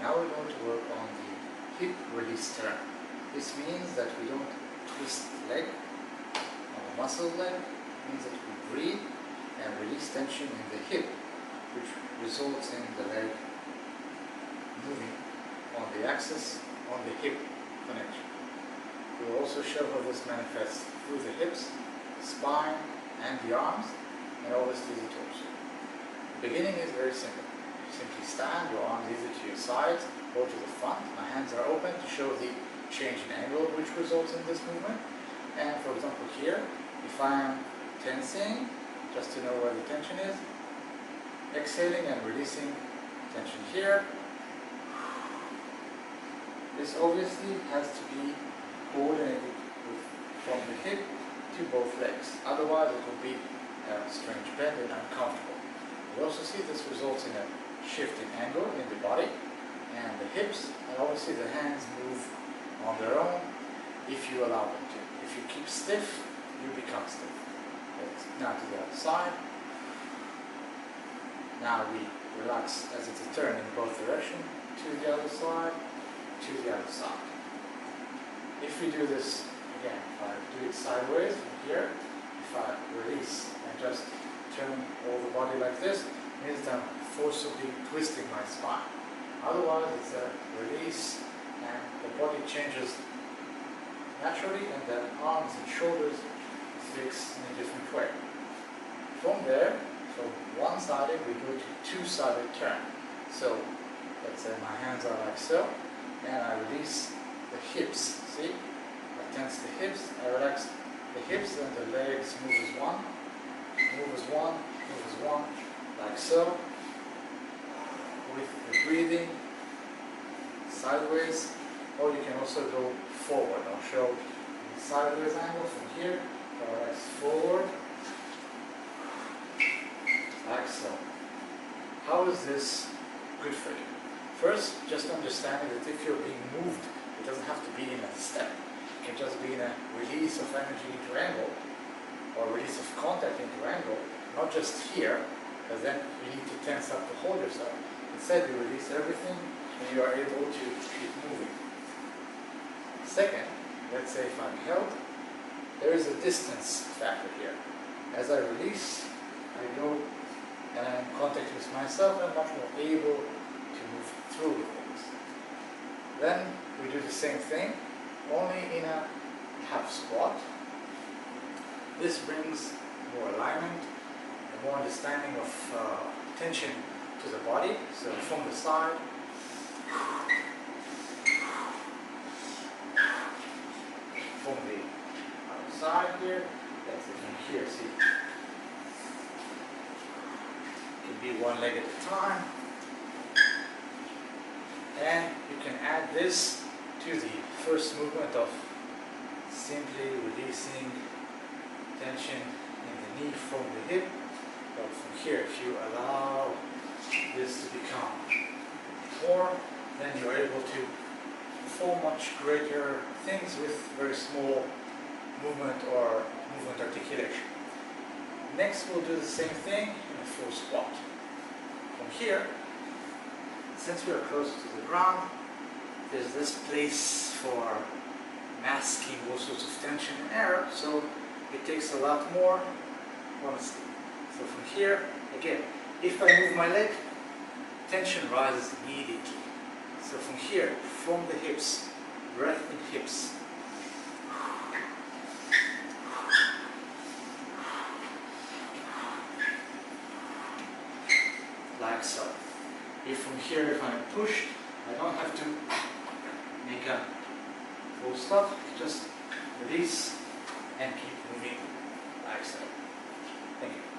Now we're going to work on the hip release turn. This means that we don't twist the leg on the muscle leg. It means that we breathe and release tension in the hip, which results in the leg moving on the axis on the hip connection. We will also show how this manifests through the hips, the spine, and the arms, and always through the torso. The beginning is very simple. Simply stand, your arms either to your sides or to the front. My hands are open to show the change in angle which results in this movement. And for example here, if I am tensing, just to know where the tension is, exhaling and releasing tension here. This obviously has to be coordinated from the hip to both legs. Otherwise it will be a strange bend and uncomfortable. You also see this results in a shift in angle in the body and the hips, and obviously the hands move on their own if you allow them to. If you keep stiff, you become stiff. Now to the other side. Now we relax as it's a turn in both directions, to the other side, to the other side. If we do this again, if I do it sideways from here, if I release and just turn all the body like this, it means that I'm forcibly twisting my spine. Otherwise it's a release and the body changes naturally and the arms and shoulders fix in a different way. From there, from one-sided we go to two-sided turn. So let's say my hands are like so, and I release the hips. See? I tense the hips, I relax the hips, and the legs move as one, move as one, move as one, like so. With the breathing, sideways, or you can also go forward. I'll show the sideways angle from here. I relax forward, like so. How is this good for you? First, just understanding that if you're being moved, it doesn't have to be in a step. It can just be in a release of energy into angle, or release of contact into angle, not just here, because then you need to tense up to hold yourself. Instead, you release everything and you are able to keep moving. Second, let's say if I'm held, there is a distance factor here. As I release, I go and I'm in contact with myself and I'm much more able to move through with things. Then we do the same thing, only in a half squat. This brings more alignment and more understanding of tension to the body. So from the side, from the other side here, that's it from here, see. It can be one leg at a time. And you can add this to the first movement of simply releasing tension in the knee from the hip. But from here, if you allow this to become more, then you're able to perform much greater things with very small movement or movement articulation. Next, we'll do the same thing in a full squat. From here, since we are close to the ground, there's this place for masking all sorts of tension and error, so it takes a lot more honesty. So from here, again, if I move my leg, tension rises immediately. So from here, from the hips, breath in hips. Like so. If from here, if I'm pushed, I don't have to make a full stop, just release and keep moving like so. Thank you.